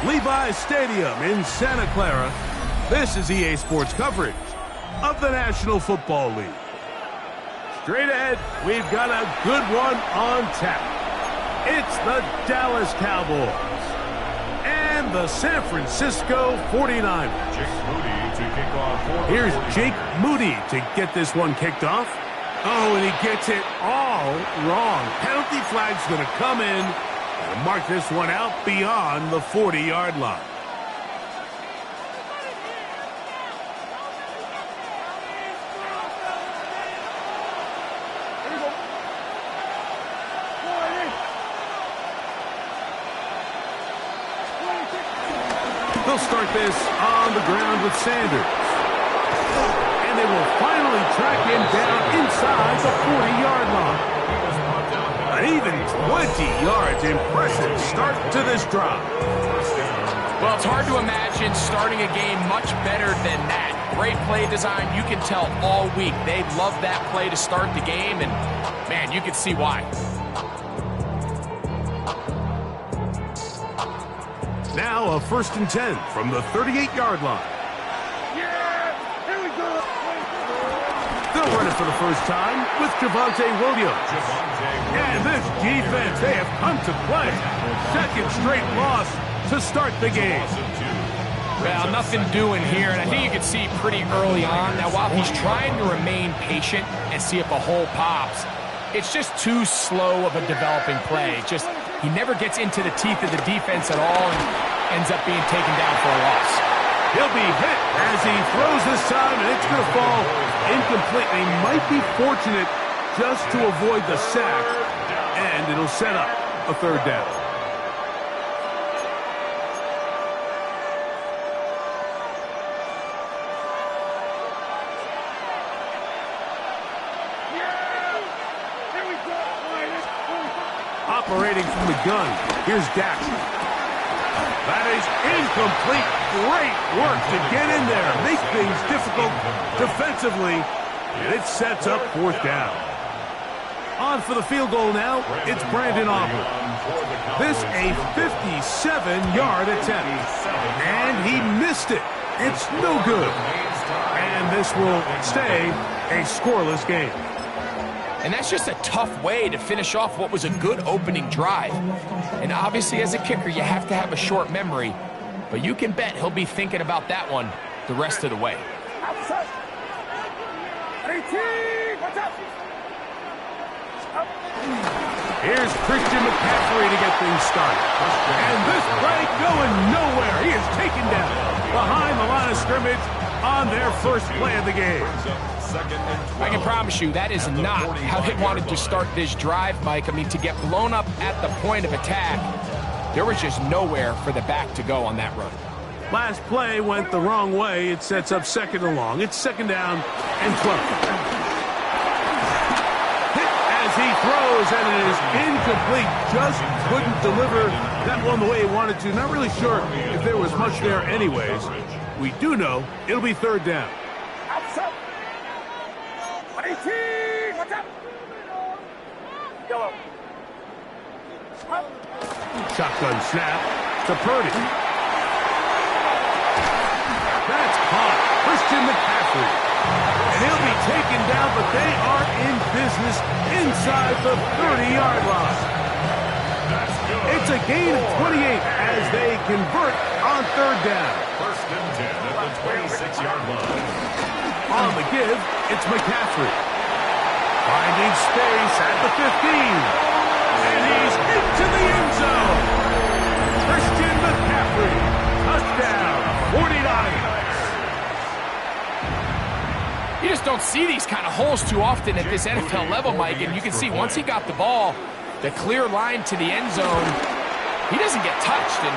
Levi's Stadium in Santa Clara, this is EA Sports coverage of the National Football League. Straight ahead, we've got a good one on tap. It's the Dallas Cowboys and the San Francisco 49ers. Here's Jake Moody to get this one kicked off. Oh, and he gets it all wrong. Penalty flag's going to come in and mark this one out beyond the 40-yard line. They'll start this on the ground with Sanders. And they will finally track him down inside the 40-yard line. An even 20 yards. Impressive start to this drive. Well, it's hard to imagine starting a game much better than that. Great play design. You can tell all week they love that play to start the game, and, man, you can see why. Now a 1st and 10 from the 38-yard line. They'll run it for the first time with Javonte Williams. And this defense, they have come to play. Second straight loss to start the game. Well, nothing doing here, and I think you can see pretty early on. Now, while he's trying to remain patient and see if a hole pops, it's just too slow of a developing play. He never gets into the teeth of the defense at all and ends up being taken down for a loss. He'll be hit as he throws this time, and it's going to fall incomplete. He might be fortunate just to avoid the sack, and it'll set up a 3rd down. Operating from the gun, here's Dak. That is incomplete. Great work to get in there, make things difficult defensively, and it sets up 4th down. On for the field goal now, it's Brandon Aubrey. This a 57-yard attempt, and he missed it. It's no good. And this will stay a scoreless game. And that's just a tough way to finish off what was a good opening drive. And obviously, as a kicker, you have to have a short memory. But you can bet he'll be thinking about that one the rest of the way. Here's Christian McCaffrey to get things started. And this play going nowhere. He is taken down behind the line of scrimmage on their first play of the game. I can promise you that is not how they wanted to start this drive, Mike. I mean, to get blown up at the point of attack, there was just nowhere for the back to go on that run. Last play went the wrong way. It sets up 2nd and long. It's 2nd down and 12. Hit as he throws, and it is incomplete. Just couldn't deliver that one the way he wanted to. Not really sure if there was much there anyways. We do know it'll be 3rd down. Shotgun snap to Purdy. That's caught. Christian McCaffrey. And he'll be taken down, but they are in business inside the 30-yard line. It's a gain of 28 as they convert on 3rd down. 1st and 10 at the 26-yard line. On the give, it's McCaffrey. Finding space at the 15. And he's into the end zone. Christian McCaffrey. Touchdown, 49ers. You just don't see these kind of holes too often at this NFL level, Mike. And you can see once he got the ball, the clear line to the end zone, he doesn't get touched. And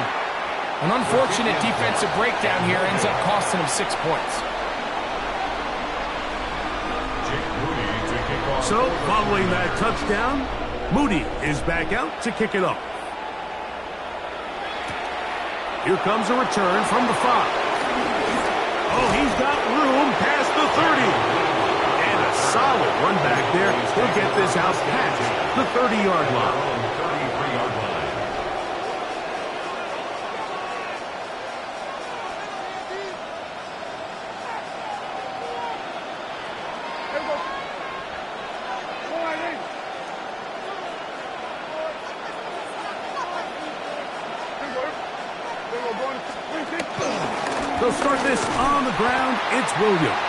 an unfortunate defensive breakdown here ends up costing him 6 points. So, following that touchdown, Moody is back out to kick it off. Here comes a return from the 5. Oh, he's got room past the 30. And a solid run back there. He'll get this out past the 30-yard line. They'll start this on the ground. It's Williams.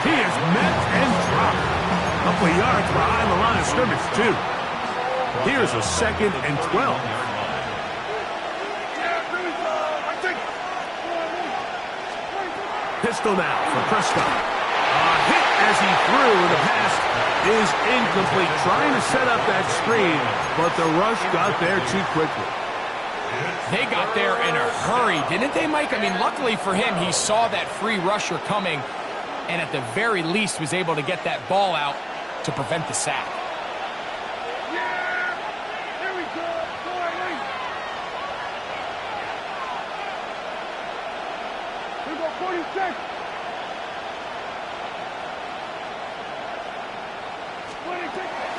He is met and dropped. A couple of yards behind the line of scrimmage, too. Here's a 2nd and 12. Pistol now for Prescott. A hit as he threw, and the pass is incomplete. Trying to set up that screen, but the rush got there too quickly. They got there in a hurry, didn't they, Mike? I mean, luckily for him, he saw that free rusher coming, and at the very least was able to get that ball out to prevent the sack.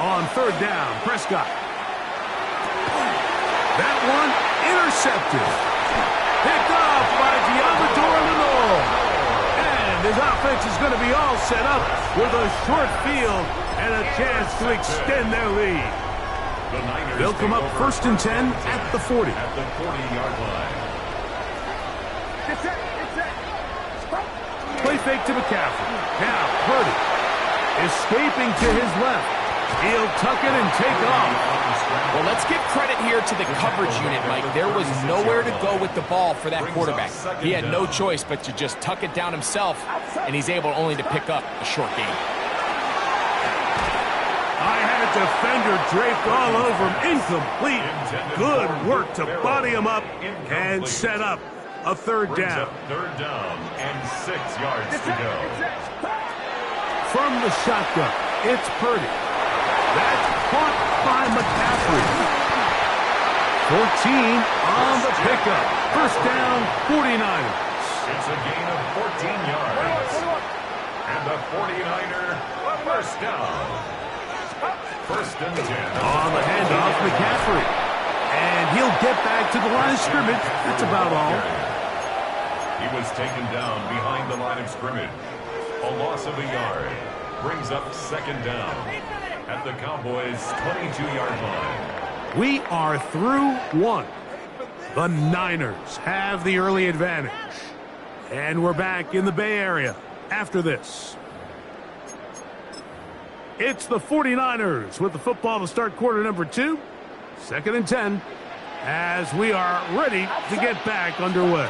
On 3rd down, Prescott. That one intercepted. Picked off by Lenore. And his offense is going to be all set up with a short field and a chance to extend their lead. They'll come up 1st and 10 at the 40. At the 40-yard line. Play fake to McCaffrey. Now Purdy escaping to his left. He'll tuck it and take off. Well, let's give credit here to the coverage unit, Mike. There was nowhere to go with the ball for that quarterback. He had no choice but to just tuck it down himself, and he's able only to pick up a short gain. I had a defender draped all over him. Incomplete. Good work to body him up and set up a 3rd down. 3rd down and 6 yards to go. From the shotgun, it's Purdy. That's caught by McCaffrey. 14 on the pickup. 1st down, 49ers. It's a gain of 14 yards. And the 49er, 1st down. 1st and 10. On the handoff, McCaffrey. And he'll get back to the line of scrimmage. That's about all. He was taken down behind the line of scrimmage. A loss of a yard. Brings up 2nd down at the Cowboys' 22-yard line. We are through 1. The Niners have the early advantage. And we're back in the Bay Area after this. It's the 49ers with the football to start quarter number 2. 2nd and 10 as we are ready to get back underway.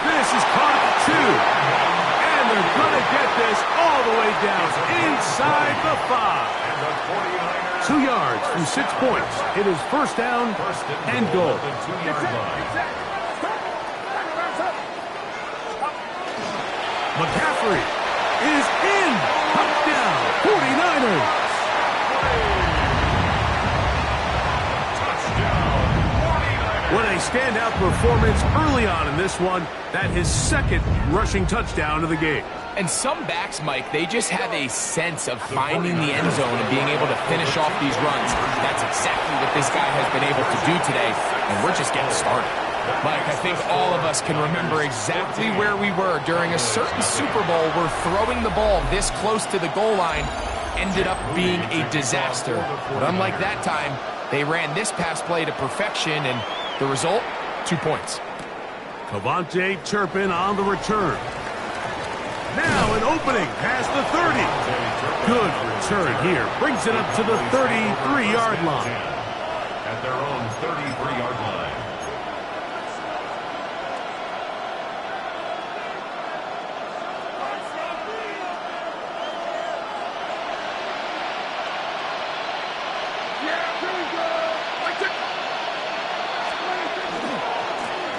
This is caught 2. And they're going to get this all the way down inside the 5. 2 yards from 6 points. It is 1st down and goal. McCaffrey is in. Touchdown, 49ers. What a standout performance early on in this one. That his 2nd rushing touchdown of the game. And some backs, Mike, they just have a sense of finding the end zone and being able to finish off these runs. That's exactly what this guy has been able to do today, and we're just getting started. Mike, I think all of us can remember exactly where we were during a certain Super Bowl where throwing the ball this close to the goal line ended up being a disaster. But unlike that time, they ran this pass play to perfection, and the result, 2 points. Cavante Turpin on the return. Now an opening past the 30. Good return here. Brings it up to the 33-yard line. At their own 33-yard line.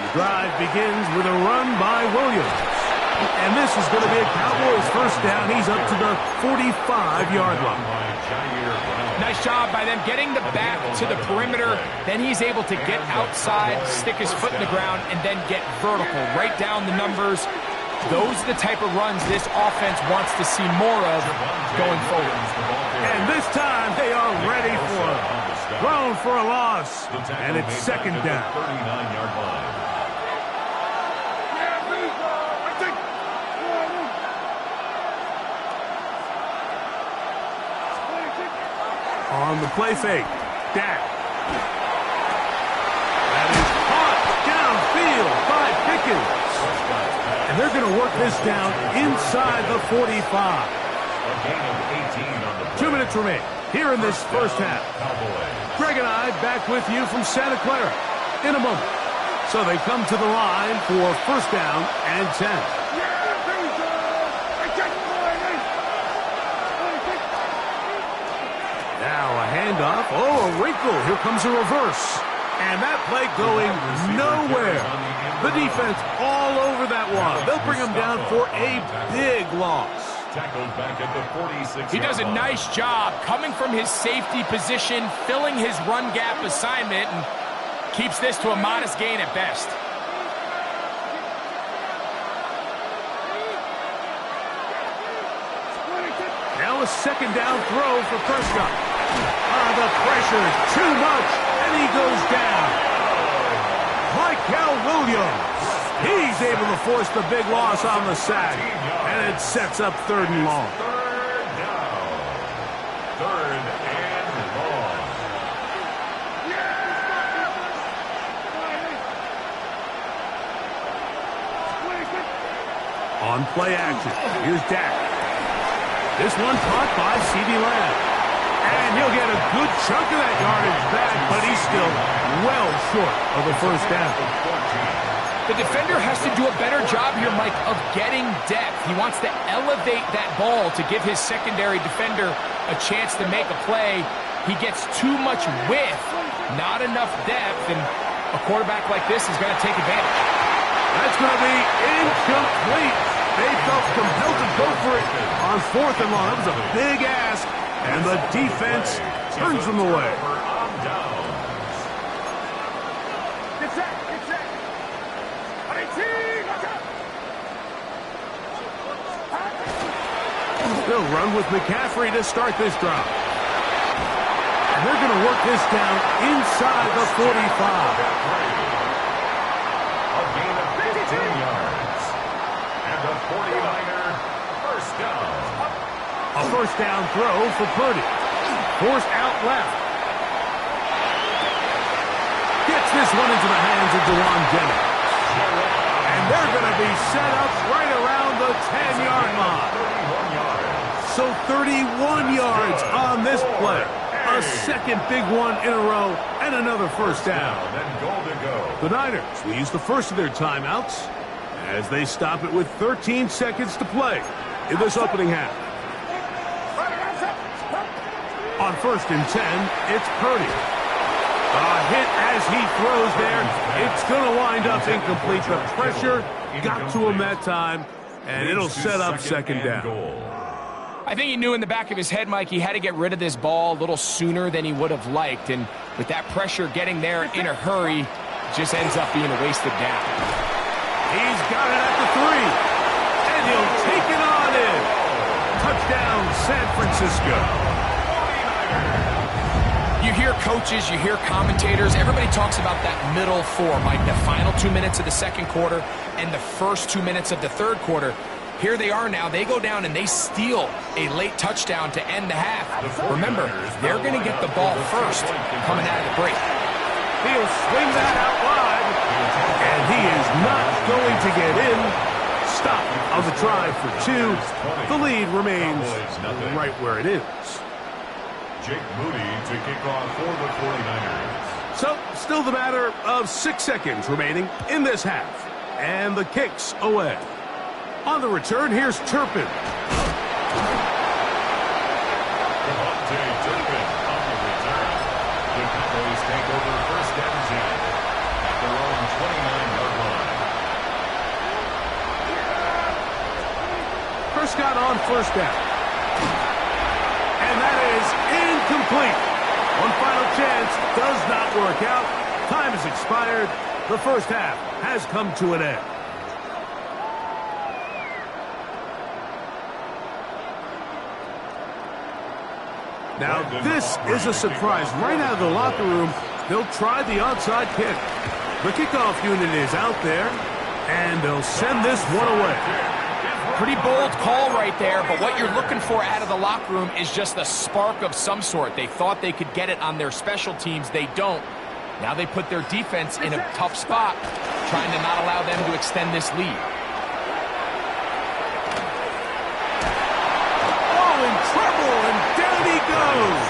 The drive begins with a run by Williams. And this is going to be a Cowboys 1st down. He's up to the 45-yard line. Nice job by them getting the back to the perimeter. Then he's able to get outside, stick his foot in the ground, and then get vertical. Right down the numbers. Those are the type of runs this offense wants to see more of going forward. And this time they are ready for him. Thrown for a loss. And it's 2nd down. 39-yard line. On the play fake, Dak That is caught downfield by Pickens. And they're going to work this down inside the 45. A gain of 18 on the play. 2 minutes remain here in this first half. Greg and I back with you from Santa Clara in a moment. So they come to the line for first down and 10. Now a handoff. Oh, a wrinkle. Here comes a reverse. And that play going nowhere. The defense all over that one. They'll bring him down for a big loss. Tackled back at the 46. He does a nice job coming from his safety position, filling his run gap assignment, and keeps this to a modest gain at best. Now a second down throw for Prescott. The pressure is too much, and he goes down. Michael Williams. He's able to force the big loss on the sack, and it sets up 3rd and long. Third down. 3rd and long. On play action, here's Dak. This one caught by C.D. Lamb. And he'll get a good chunk of that yardage back, but he's still well short of the first down. The defender has to do a better job here, Mike, of getting depth. He wants to elevate that ball to give his secondary defender a chance to make a play. He gets too much width, not enough depth, and a quarterback like this is going to take advantage. That's going to be incomplete. They felt compelled to go for it on 4th and long. That was a big ask, and the defense turns them away. They'll run with McCaffrey to start this drive. And they're going to work this down inside the 45. A gain of 15 yards. And the 49er first down. A first down throw for Purdy. Forced out left. Gets this one into the hands of Dewan Jennings. And they're going to be set up right around the 10-yard line. 31 yards. So 31 yards on this play. A second big one in a row and another first down. And goal to go. The Niners will use the first of their timeouts as they stop it with 13 seconds to play in this opening half. On 1st and 10, it's Purdy. A hit as he throws there. It's going to wind up incomplete. The pressure got to him that time, and it'll set up second down. I think he knew in the back of his head, Mike, he had to get rid of this ball a little sooner than he would have liked. And with that pressure getting there in a hurry, it just ends up being a wasted down. He's got it at the 3. And he'll take it on in. Touchdown, San Francisco. You hear coaches, you hear commentators, everybody talks about that middle 4, Mike, the final 2 minutes of the second quarter and the first 2 minutes of the third quarter. Here they are now. They go down and they steal a late touchdown to end the half. Remember, they're going to get the ball first coming out of the break. He'll swing that out wide, and he is not going to get in. Stop on the try for 2. The lead remains right where it is. Jake Moody to kick off for the 49ers. So, still the matter of 6 seconds remaining in this half. And the kick's away. On the return, here's Turpin. Devontae Turpin on the return. The Cowboys take over first and 10 at their own 29-yard line. Prescott on first down. And that is incomplete. One final chance does not work out. Time has expired. The first half has come to an end. Now, this is a surprise. Right out of the locker room, they'll try the onside kick. The kickoff unit is out there, and they'll send this one away. Pretty bold call right there, but what you're looking for out of the locker room is just a spark of some sort. They thought they could get it on their special teams. They don't. Now they put their defense in a tough spot, trying to not allow them to extend this lead. Oh, in trouble, and down he goes.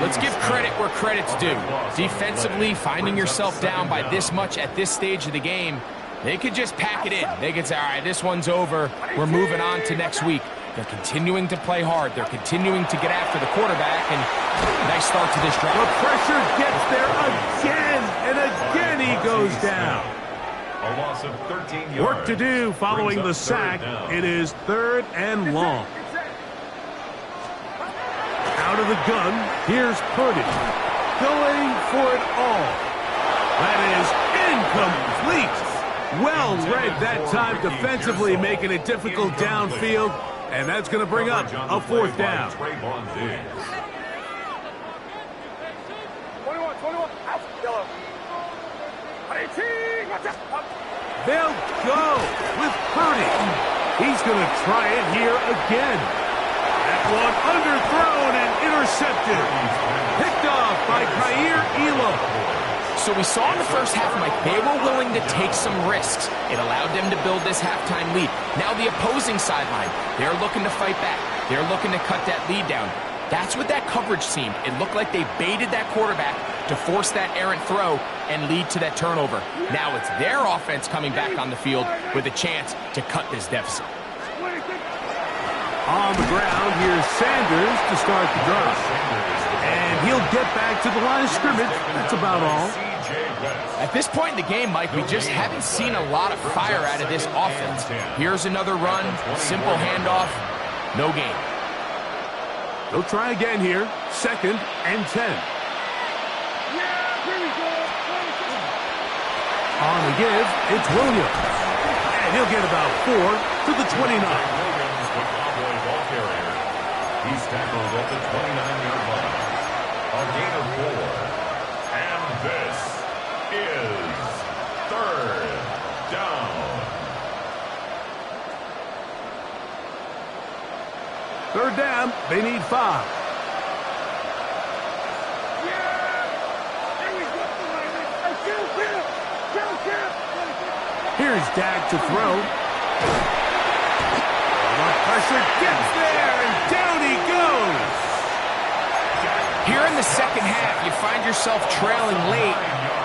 Let's give credit where credit's due. Defensively, finding yourself down by this much at this stage of the game, they could just pack it in. They could say, all right, this one's over. We're moving on to next week. They're continuing to play hard. They're continuing to get after the quarterback, and nice start to this drive. The pressure gets there again, and again he goes down. A loss of 13 yards. Work to do following the sack. It is 3rd and long. Out of the gun, here's Purdy. Going for it all. That is incomplete. Well read that time defensively, making it difficult downfield, and that's going to bring up a 4th down. They'll go with Purdy. He's going to try it here again. That one underthrown and intercepted. Picked off by Kaiir Elam. So we saw in the first half, Mike, they were willing to take some risks. It allowed them to build this halftime lead. Now the opposing sideline, they're looking to fight back. They're looking to cut that lead down. That's what that coverage seemed. It looked like they baited that quarterback to force that errant throw and lead to that turnover. Now it's their offense coming back on the field with a chance to cut this deficit. On the ground, here's Sanders to start the drive. And he'll get back to the line of scrimmage. That's about all. At this point in the game, Mike, we just haven't seen a lot of fire out of this offense. Here's another run, simple handoff, no gain. They'll try again here, 2nd and 10. On the give, it's Williams. And he'll get about 4 to the 29. He's tackled at the 29-yard line. A gain of 4. And this is 3rd down. 3rd down, they need 5. Here's Dak to throw. The pressure gets there, and down he goes. Here in the second half, you find yourself trailing late.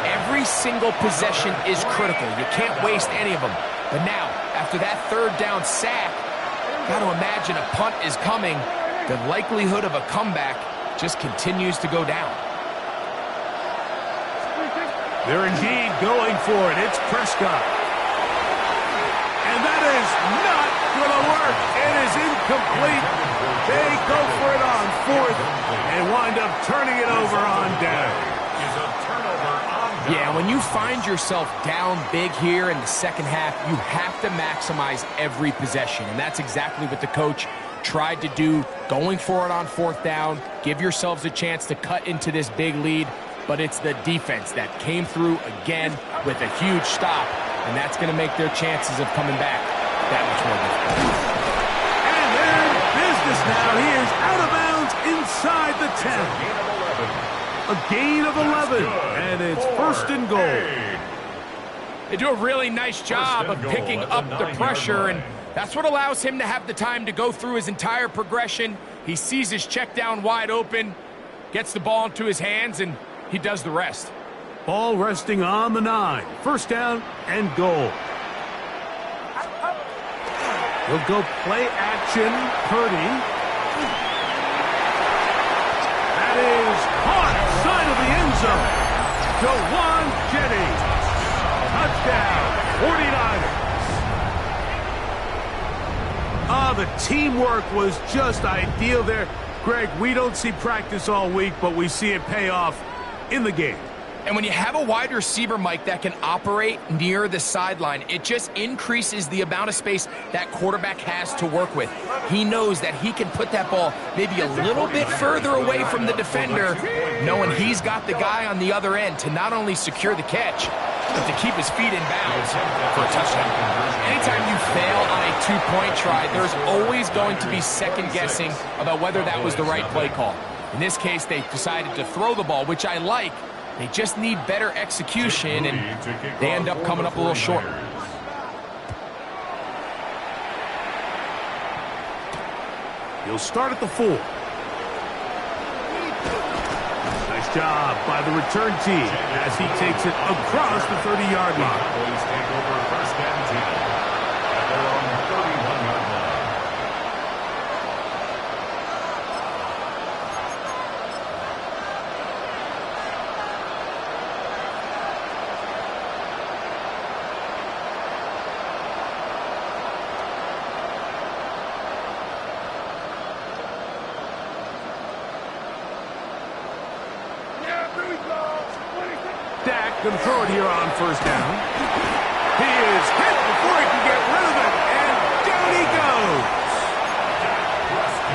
Every single possession is critical. You can't waste any of them. But now, after that 3rd down sack, got to imagine a punt is coming. The likelihood of a comeback just continues to go down. They're indeed going for it. It's Prescott. And that is not going to work. It is incomplete. They go for it on 4th and wind up turning it over on down. Yeah, when you find yourself down big here in the second half, you have to maximize every possession. And that's exactly what the coach tried to do, going for it on 4th down. Give yourselves a chance to cut into this big lead. But it's the defense that came through again with a huge stop. And that's going to make their chances of coming back that much more difficult. And they're in business now. He is out of bounds inside the 10. A gain of 11. And it's 1st and goal. They do a really nice job of picking up the pressure, and that's what allows him to have the time to go through his entire progression. He sees his check down wide open, gets the ball into his hands, and he does the rest. Ball resting on the 9. 1st down and goal. He'll go play action. Purdy. That is caught side of the end zone. Jawan Jennings. Touchdown, 49ers. The teamwork was just ideal there. Greg, we don't see practice all week, but we see it pay off in the game. And when you have a wide receiver, Mike, that can operate near the sideline, it just increases the amount of space that quarterback has to work with. He knows that he can put that ball maybe a little bit further away from the defender, knowing he's got the guy on the other end to not only secure the catch, but to keep his feet in bounds for a touchdown. Anytime you fail on a two-point try, there's always going to be second-guessing about whether that was the right play call. In this case, they decided to throw the ball, which I like. They just need better execution, and they end up coming up a little short. He'll start at the 4. Nice job by the return team as he takes it across the 30-yard line. Cowboys take over first and 10 at their own 31-yard line. Dak going to throw it here on first down. He is hit before he can get rid of it, and down he goes.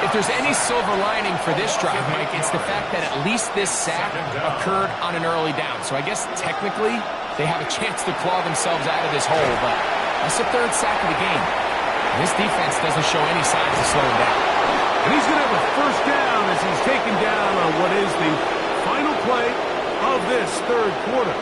If there's any silver lining for this drive, Mike, it's the fact that at least this sack occurred on an early down. So I guess technically they have a chance to claw themselves out of this hole, but that's the 3rd sack of the game. And this defense doesn't show any signs of slowing down. And he's going to have a first down as he's taken down on what is the final play of this 3rd quarter.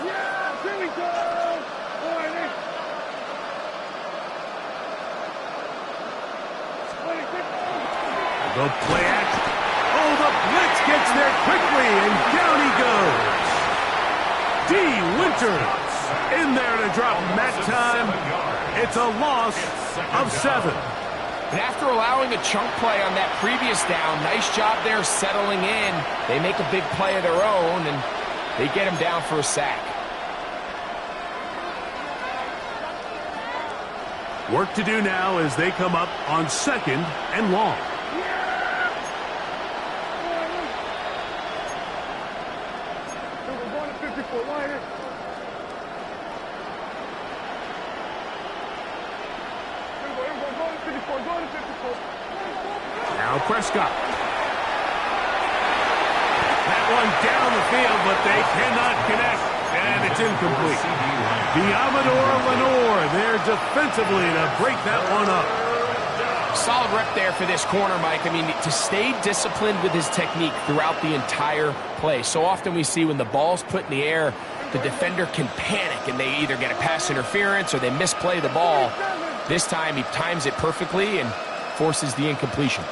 Yeah, here we go. The play action. Oh, the blitz gets there quickly, and down he goes. D. Winters in there to drop him that time. It's a loss of 7. And after allowing a chunk play on that previous down, nice job there settling in. They make a big play of their own, and they get him down for a sack. Work to do now as they come up on 2nd and long. Now Prescott. That one down the field, but they cannot connect, and it's incomplete. Diamador Lenore there defensively to break that one up. Solid rep there for this corner, Mike. I mean, to stay disciplined with his technique throughout the entire play. So often we see when the ball's put in the air, the defender can panic, and they either get a pass interference or they misplay the ball. This time he times it perfectly and forces the incompletion.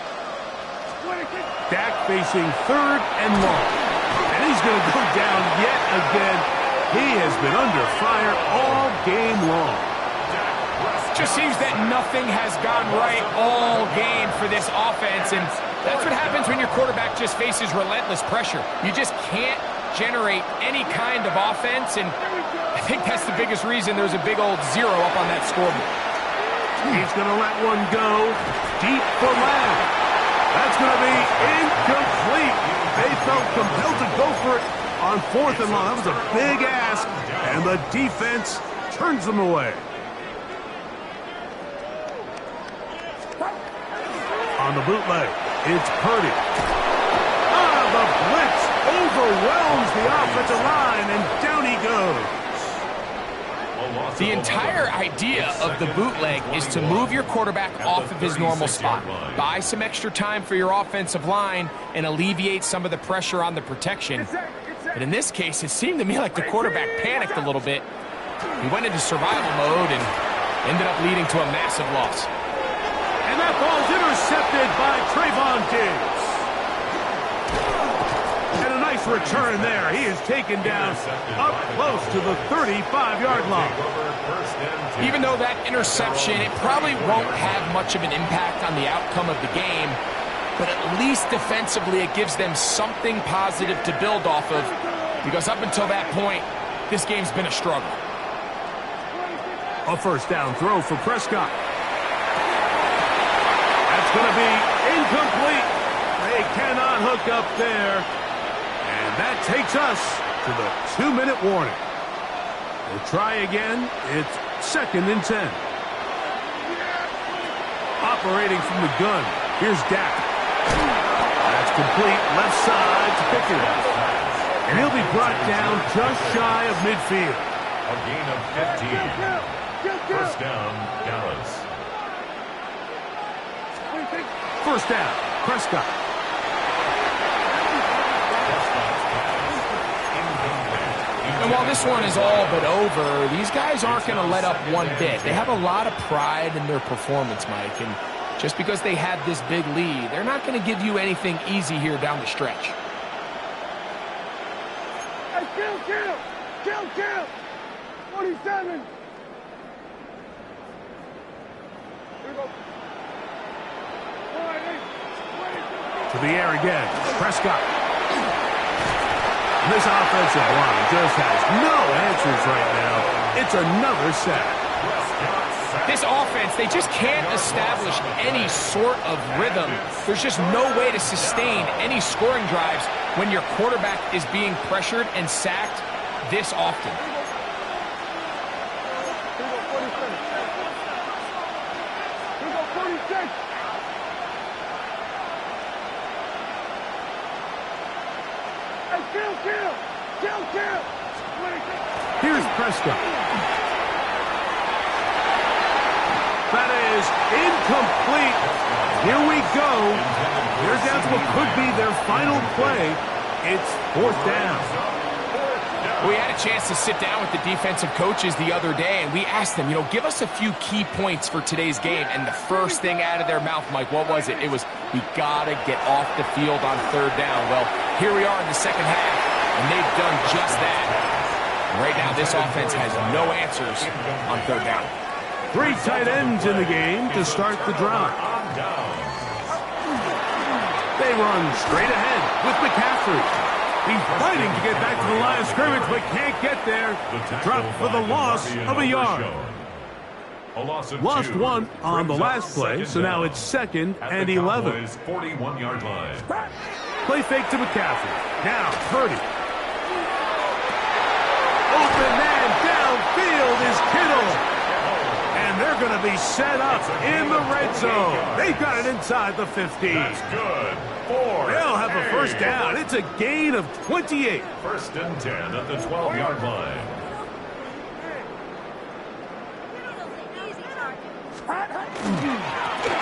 Dak facing 3rd and long. And he's going to go down yet again. He has been under fire all game long. Just seems that nothing has gone right all game for this offense, and that's what happens when your quarterback just faces relentless pressure. You just can't generate any kind of offense, and I think that's the biggest reason there's a big old 0 up on that scoreboard. He's going to let one go deep for Lamb. That's going to be incomplete. They felt compelled to go for it on 4th and long. That was a big ask, and the defense turns them away. On the bootleg, it's Purdy. The blitz overwhelms the offensive line, and down he goes. The entire idea of the bootleg is to move your quarterback off of his normal spot, buy some extra time for your offensive line, and alleviate some of the pressure on the protection. But in this case, it seemed to me like the quarterback panicked a little bit. He went into survival mode and ended up leading to a massive loss. And that ball's intercepted by Trayvon Diggs. And a nice return there. He is taken down up close to the 35-yard line. Even though that interception, it probably won't have much of an impact on the outcome of the game, but at least defensively it gives them something positive to build off of, because up until that point, this game's been a struggle. A first down throw for Prescott. That's going to be incomplete. They cannot hook up there. And That takes us to the 2-minute warning. We'll try again. It's 2nd and 10. Operating from the gun. Here's Dak. That's complete. Left side to Pickett. And he'll be brought down just shy of midfield. A gain of 15. First down, Dallas. First down, Prescott. And while this one is all but over, these guys aren't going to let up one bit. They have a lot of pride in their performance, Mike. And just because they had this big lead, they're not going to give you anything easy here down the stretch. Hey, kill! 47! Here we go. To the air again, Prescott. This offensive line just has no answers right now. It's another sack. This offense, they just can't establish any sort of rhythm. There's just no way to sustain any scoring drives when your quarterback is being pressured and sacked this often. Kill! Here's Prescott. That is incomplete. Here we go. They're down to what could be their final play. It's 4th down. We had a chance to sit down with the defensive coaches the other day, and we asked them, give us a few key points for today's game. And the first thing out of their mouth, Mike, what was it? It was, we got to get off the field on 3rd down. Well, here we are in the second half, and they've done just that. And right now, this offense has no answers on 3rd down. 3 tight ends in the game to start the drive. They run straight ahead with McCaffrey. He's fighting to get back to the line of scrimmage, but can't get there. Drop for the loss of a yard. Lost 1 on the last play, so now it's 2nd and 11. 41-yard line. Play fake to McCaffrey. Now, Purdy. Open man downfield is Kittle. And they're going to be set up in the red zone. They've got it inside the 15. That's good. They'll have a first down. It's a gain of 28. 1st and 10 at the 12-yard line.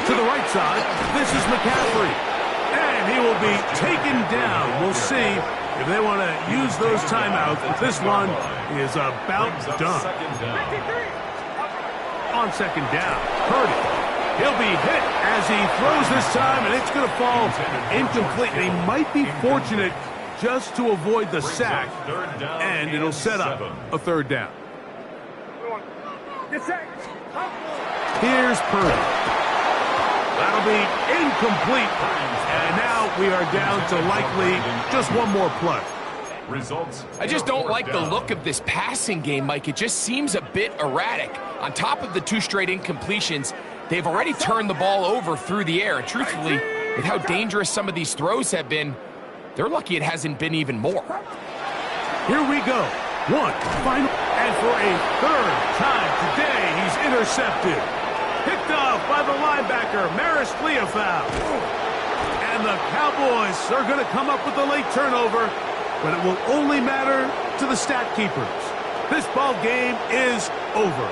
To the right side, this is McCaffrey. And he will be taken down. We'll see if they want to use those timeouts, but this one is about done. On 2nd down, Purdy. He'll be hit as he throws this time, and it's going to fall incomplete. They might be fortunate just to avoid the sack, and it'll set up a 3rd down. Here's Purdy. That'll be incomplete, and now we are down to likely just one more play. I just don't like the look of this passing game, Mike. It just seems a bit erratic. On top of the 2 straight incompletions, they've already turned the ball over through the air. And truthfully, with how dangerous some of these throws have been, they're lucky it hasn't been even more. Here we go. One final, and for a 3rd time today, he's intercepted. Picked off by the linebacker, Maris Leofau. And the Cowboys are going to come up with a late turnover, but it will only matter to the stat keepers. This ball game is over.